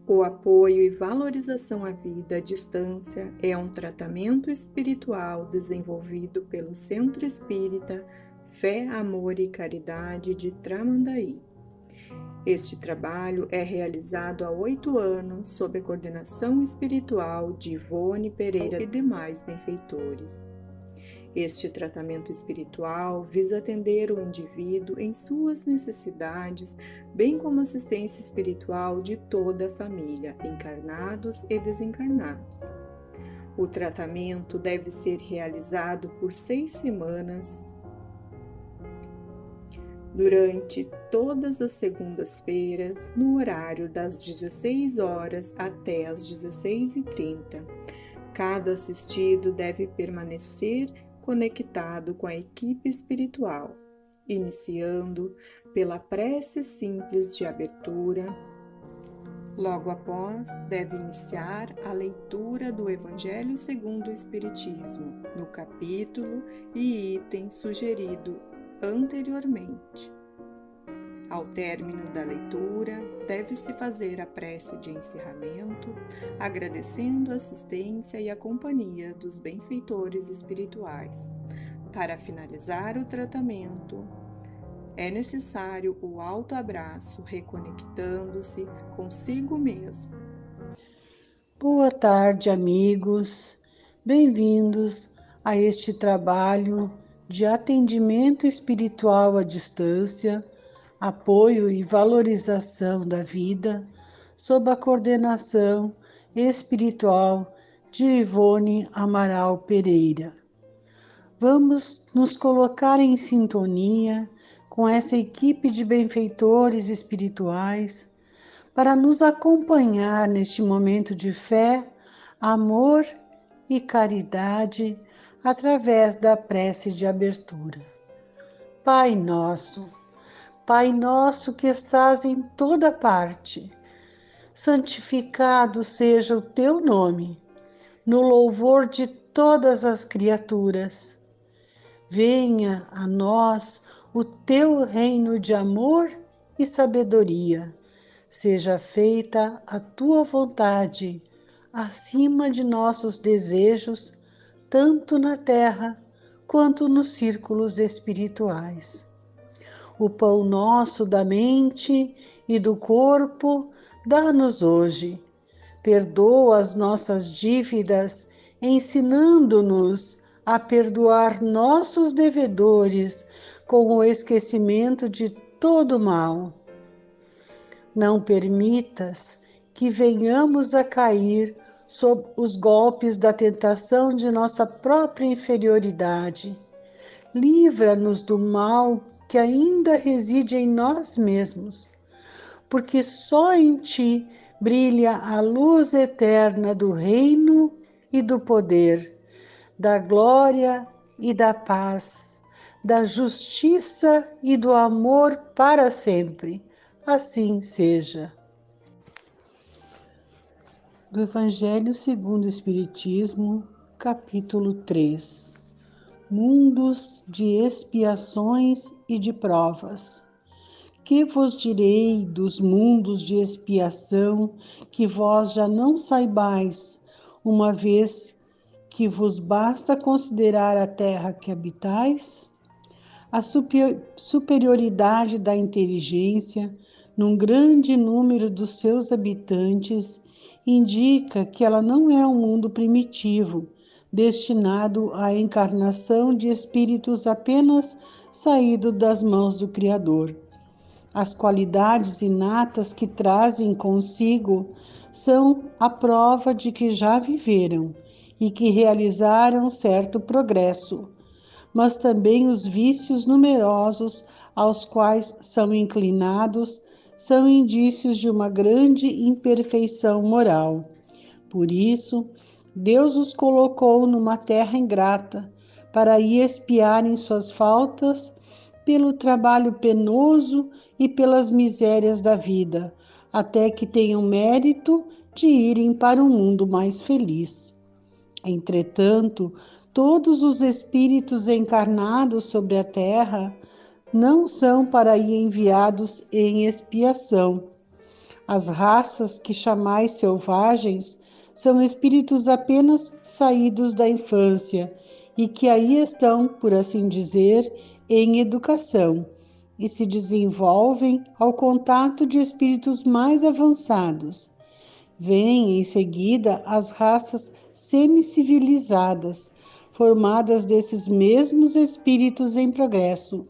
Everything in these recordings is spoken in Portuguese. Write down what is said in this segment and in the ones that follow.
O apoio e valorização à vida à distância é um tratamento espiritual desenvolvido pelo Centro Espírita Fé, Amor e Caridade de Tramandaí. Este trabalho é realizado há 8 anos sob a coordenação espiritual de Ivone Pereira e demais benfeitores. Este tratamento espiritual visa atender o indivíduo em suas necessidades, bem como assistência espiritual de toda a família, encarnados e desencarnados. O tratamento deve ser realizado por 6 semanas, durante todas as segundas-feiras, no horário das 16 horas até as 16h30. Cada assistido deve permanecer conectado com a equipe espiritual, iniciando pela prece simples de abertura. Logo após, deve iniciar a leitura do Evangelho segundo o Espiritismo, no capítulo e item sugerido anteriormente. Ao término da leitura, deve-se fazer a prece de encerramento, agradecendo a assistência e a companhia dos benfeitores espirituais. Para finalizar o tratamento, é necessário o autoabraço, reconectando-se consigo mesmo. Boa tarde, amigos. Bem-vindos a este trabalho de atendimento espiritual à distância, apoio e valorização da vida, sob a coordenação espiritual de Ivone Amaral Pereira. Vamos nos colocar em sintonia com essa equipe de benfeitores espirituais para nos acompanhar neste momento de fé, amor e caridade através da prece de abertura. Pai nosso que estás em toda parte, santificado seja o teu nome, no louvor de todas as criaturas. Venha a nós o teu reino de amor e sabedoria. Seja feita a tua vontade, acima de nossos desejos, tanto na terra quanto nos círculos espirituais. O pão nosso da mente e do corpo, dá-nos hoje. Perdoa as nossas dívidas, ensinando-nos a perdoar nossos devedores com o esquecimento de todo mal. Não permitas que venhamos a cair sob os golpes da tentação de nossa própria inferioridade. Livra-nos do mal que ainda reside em nós mesmos, porque só em ti brilha a luz eterna do reino e do poder, da glória e da paz, da justiça e do amor para sempre. Assim seja. Do Evangelho segundo o Espiritismo, capítulo 3. Mundos de expiações e de provas. Que vos direi dos mundos de expiação que vós já não saibais, uma vez que vos basta considerar a terra que habitais? A superioridade da inteligência num grande número dos seus habitantes indica que ela não é um mundo primitivo, destinado à encarnação de espíritos apenas saídos das mãos do Criador. As qualidades inatas que trazem consigo são a prova de que já viveram e que realizaram certo progresso, mas também os vícios numerosos aos quais são inclinados são indícios de uma grande imperfeição moral. Por isso, Deus os colocou numa terra ingrata, para aí expiarem suas faltas pelo trabalho penoso e pelas misérias da vida, até que tenham mérito de irem para um mundo mais feliz. Entretanto, todos os espíritos encarnados sobre a terra não são para aí enviados em expiação. As raças que chamais selvagens são espíritos apenas saídos da infância e que aí estão, por assim dizer, em educação e se desenvolvem ao contato de espíritos mais avançados. Vêm em seguida as raças semicivilizadas, formadas desses mesmos espíritos em progresso.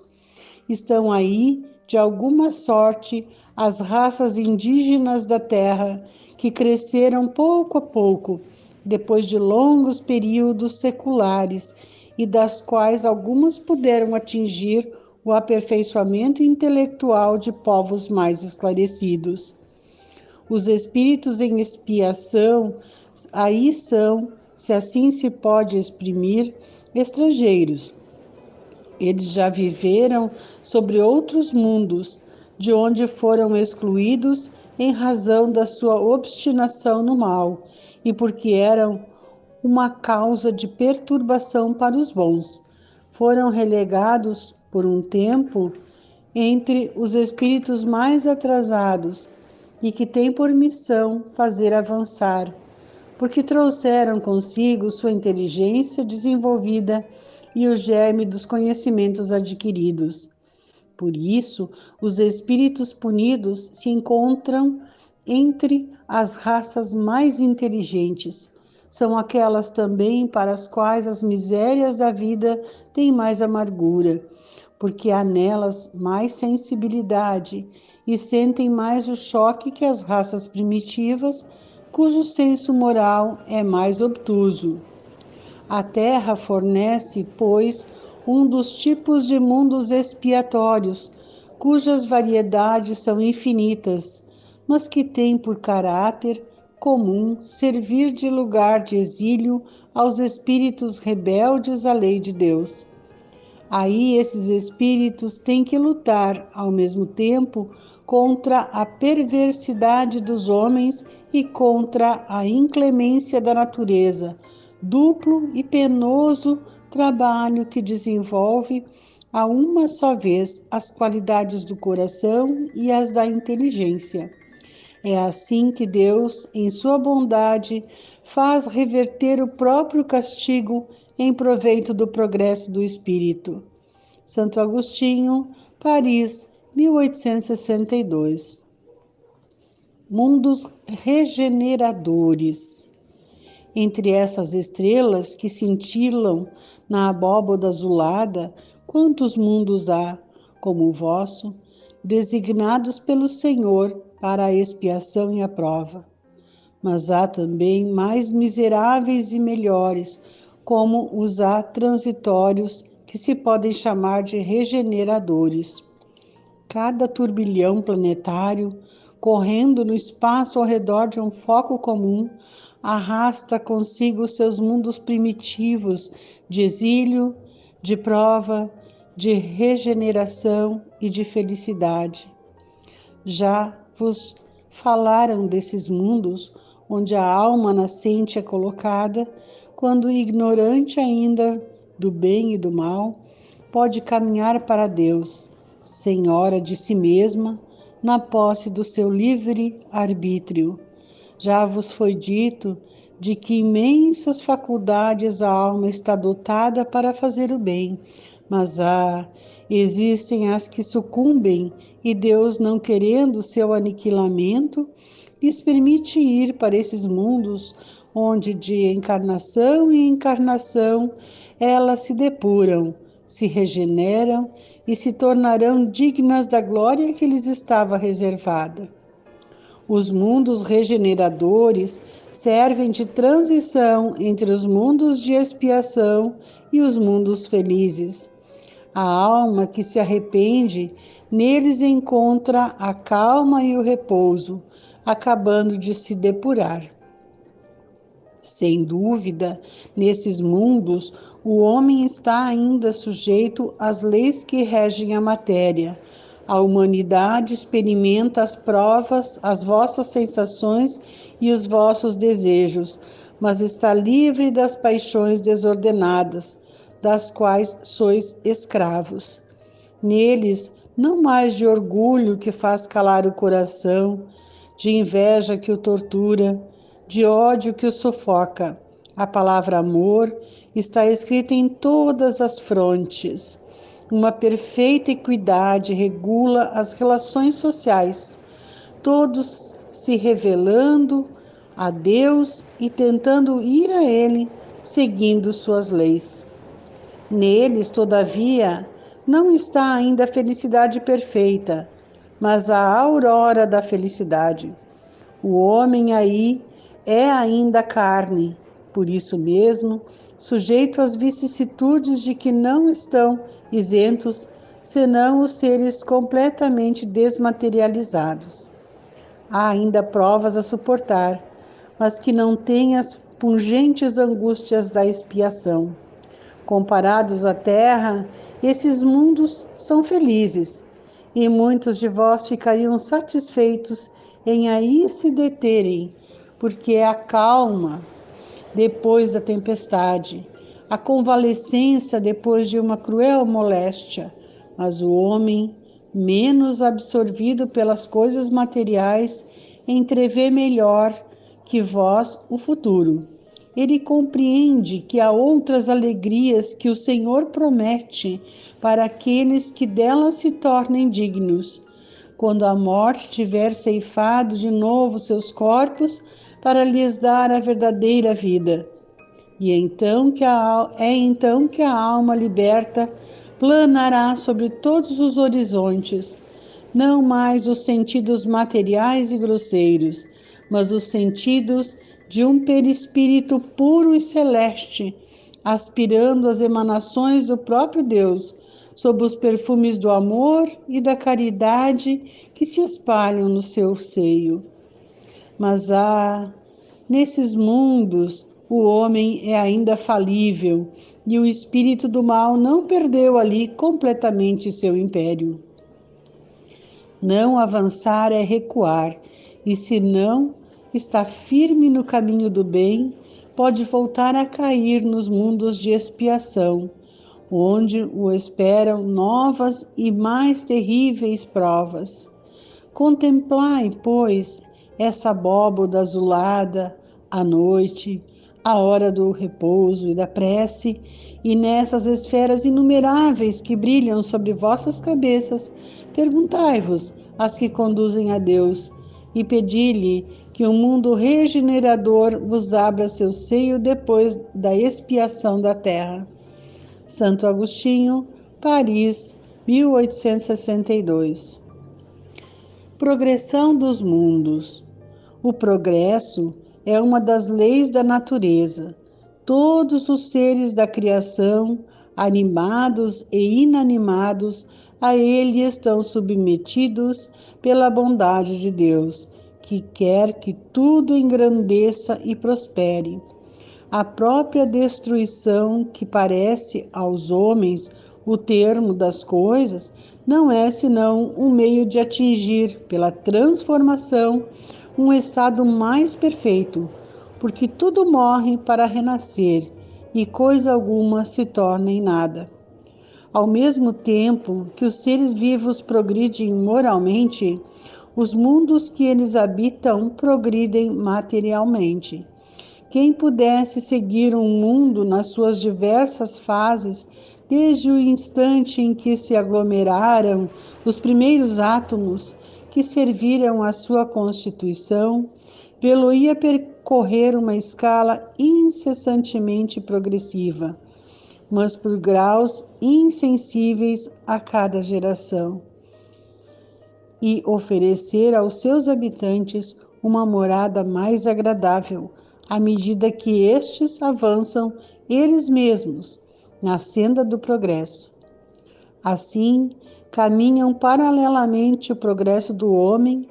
Estão aí, de alguma sorte, as raças indígenas da Terra, que cresceram pouco a pouco, depois de longos períodos seculares, e das quais algumas puderam atingir o aperfeiçoamento intelectual de povos mais esclarecidos. Os espíritos em expiação aí são, se assim se pode exprimir, estrangeiros. Eles já viveram sobre outros mundos, de onde foram excluídos em razão da sua obstinação no mal e porque eram uma causa de perturbação para os bons. Foram relegados por um tempo entre os espíritos mais atrasados e que têm por missão fazer avançar, porque trouxeram consigo sua inteligência desenvolvida e o germe dos conhecimentos adquiridos. Por isso, os espíritos punidos se encontram entre as raças mais inteligentes. São aquelas também para as quais as misérias da vida têm mais amargura, porque há nelas mais sensibilidade e sentem mais o choque que as raças primitivas, cujo senso moral é mais obtuso. A Terra fornece, pois, um dos tipos de mundos expiatórios, cujas variedades são infinitas, mas que tem por caráter comum servir de lugar de exílio aos espíritos rebeldes à lei de Deus. Aí esses espíritos têm que lutar, ao mesmo tempo, contra a perversidade dos homens e contra a inclemência da natureza, duplo e penoso trabalho que desenvolve a uma só vez as qualidades do coração e as da inteligência. É assim que Deus, em sua bondade, faz reverter o próprio castigo em proveito do progresso do espírito. Santo Agostinho, Paris, 1862. Mundos regeneradores. Entre essas estrelas que cintilam na abóboda azulada, quantos mundos há, como o vosso, designados pelo Senhor para a expiação e a prova. Mas há também mais miseráveis e melhores, como os há transitórios, que se podem chamar de regeneradores. Cada turbilhão planetário, correndo no espaço ao redor de um foco comum, arrasta consigo seus mundos primitivos de exílio, de prova, de regeneração e de felicidade. Já vos falaram desses mundos onde a alma nascente é colocada, quando ignorante ainda do bem e do mal, pode caminhar para Deus, senhora de si mesma, na posse do seu livre arbítrio. Já vos foi dito de que imensas faculdades a alma está dotada para fazer o bem, mas existem as que sucumbem e Deus, não querendo seu aniquilamento, lhes permite ir para esses mundos onde de encarnação em encarnação elas se depuram, se regeneram e se tornarão dignas da glória que lhes estava reservada. Os mundos regeneradores servem de transição entre os mundos de expiação e os mundos felizes. A alma que se arrepende, neles encontra a calma e o repouso, acabando de se depurar. Sem dúvida, nesses mundos, o homem está ainda sujeito às leis que regem a matéria. A humanidade experimenta as provas, as vossas sensações e os vossos desejos, mas está livre das paixões desordenadas, das quais sois escravos. Neles, não mais de orgulho que faz calar o coração, de inveja que o tortura, de ódio que o sufoca. A palavra amor está escrita em todas as frontes. Uma perfeita equidade regula as relações sociais, todos se revelando a Deus e tentando ir a Ele, seguindo suas leis. Neles, todavia, não está ainda a felicidade perfeita, mas a aurora da felicidade. O homem aí é ainda carne, por isso mesmo, sujeito às vicissitudes de que não estão isentos, senão os seres completamente desmaterializados. Há ainda provas a suportar, mas que não têm as pungentes angústias da expiação. Comparados à terra, esses mundos são felizes, e muitos de vós ficariam satisfeitos em aí se deterem, porque é a calma depois da tempestade, a convalescença depois de uma cruel moléstia, mas o homem, menos absorvido pelas coisas materiais, entrevê melhor que vós o futuro. Ele compreende que há outras alegrias que o Senhor promete para aqueles que delas se tornem dignos. Quando a morte tiver ceifado de novo seus corpos, para lhes dar a verdadeira vida. E é então que a alma liberta planará sobre todos os horizontes, não mais os sentidos materiais e grosseiros, mas os sentidos de um perispírito puro e celeste, aspirando as emanações do próprio Deus, sob os perfumes do amor e da caridade que se espalham no seu seio. Mas nesses mundos o homem é ainda falível e o espírito do mal não perdeu ali completamente seu império. Não avançar é recuar, e se não está firme no caminho do bem, pode voltar a cair nos mundos de expiação, onde o esperam novas e mais terríveis provas. Contemplai, pois, essa abóboda azulada à noite, a hora do repouso e da prece, e nessas esferas inumeráveis que brilham sobre vossas cabeças, perguntai-vos as que conduzem a Deus, e pedi-lhe que o mundo regenerador vos abra seu seio depois da expiação da terra. Santo Agostinho, Paris, 1862. Progressão dos mundos. O progresso é uma das leis da natureza. Todos os seres da criação, animados e inanimados, a ele estão submetidos pela bondade de Deus, que quer que tudo engrandeça e prospere. A própria destruição, que parece aos homens o termo das coisas, não é senão um meio de atingir, pela transformação, um estado mais perfeito, porque tudo morre para renascer e coisa alguma se torna em nada. Ao mesmo tempo que os seres vivos progridem moralmente, os mundos que eles habitam progridem materialmente. Quem pudesse seguir um mundo nas suas diversas fases, desde o instante em que se aglomeraram os primeiros átomos que serviram à sua constituição, vê-lo-ia percorrer uma escala incessantemente progressiva, mas por graus insensíveis a cada geração, e oferecer aos seus habitantes uma morada mais agradável, à medida que estes avançam eles mesmos na senda do progresso. Assim, caminham paralelamente o progresso do homem,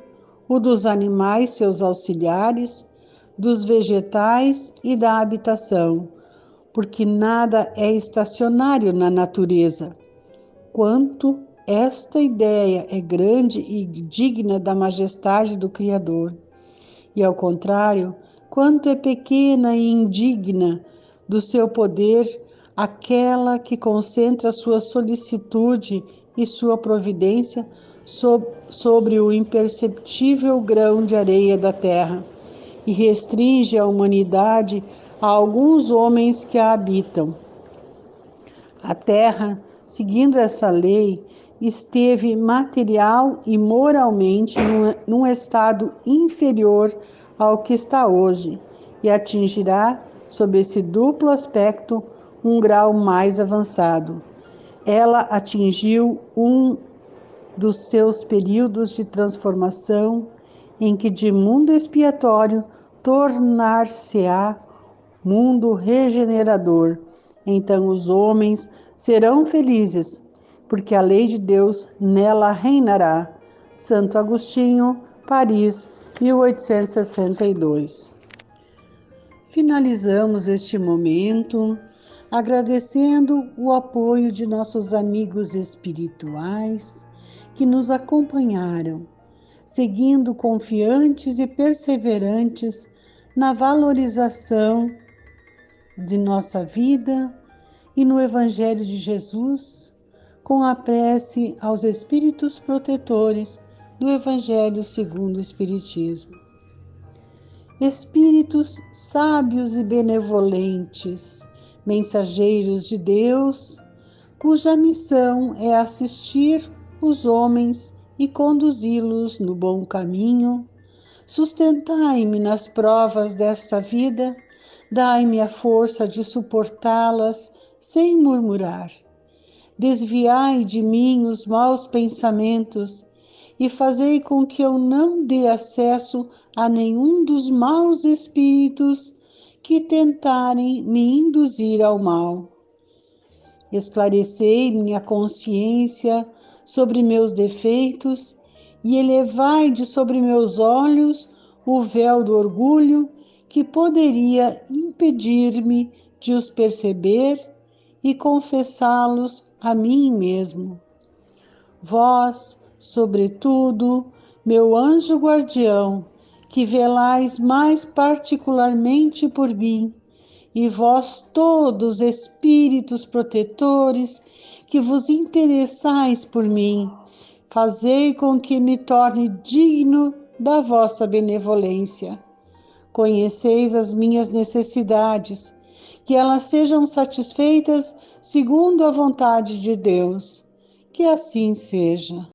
o dos animais, seus auxiliares, dos vegetais e da habitação, porque nada é estacionário na natureza. Quanto esta ideia é grande e digna da majestade do Criador, e ao contrário, quanto é pequena e indigna do seu poder aquela que concentra sua solicitude e sua providência sobre o imperceptível grão de areia da terra e restringe a humanidade a alguns homens que a habitam. A terra, seguindo essa lei, esteve material e moralmente num estado inferior ao que está hoje e atingirá, sob esse duplo aspecto, um grau mais avançado. Ela atingiu um dos seus períodos de transformação, em que de mundo expiatório tornar-se-á mundo regenerador. Então os homens serão felizes, porque a lei de Deus nela reinará. Santo Agostinho, Paris, 1862. Finalizamos este momento agradecendo o apoio de nossos amigos espirituais que nos acompanharam, seguindo confiantes e perseverantes na valorização de nossa vida e no Evangelho de Jesus, com a prece aos espíritos protetores do Evangelho segundo o Espiritismo. Espíritos sábios e benevolentes, mensageiros de Deus, cuja missão é assistir os homens e conduzi-los no bom caminho, sustentai-me nas provas desta vida, dai-me a força de suportá-las sem murmurar. Desviai de mim os maus pensamentos e fazei com que eu não dê acesso a nenhum dos maus espíritos que tentarem me induzir ao mal. Esclarecei minha consciência sobre meus defeitos e elevai de sobre meus olhos o véu do orgulho que poderia impedir-me de os perceber e confessá-los a mim mesmo. Vós, sobretudo, meu anjo guardião, que velais mais particularmente por mim, e vós todos, espíritos protetores, que vos interessais por mim, fazei com que me torne digno da vossa benevolência. Conheceis as minhas necessidades, que elas sejam satisfeitas segundo a vontade de Deus. Que assim seja.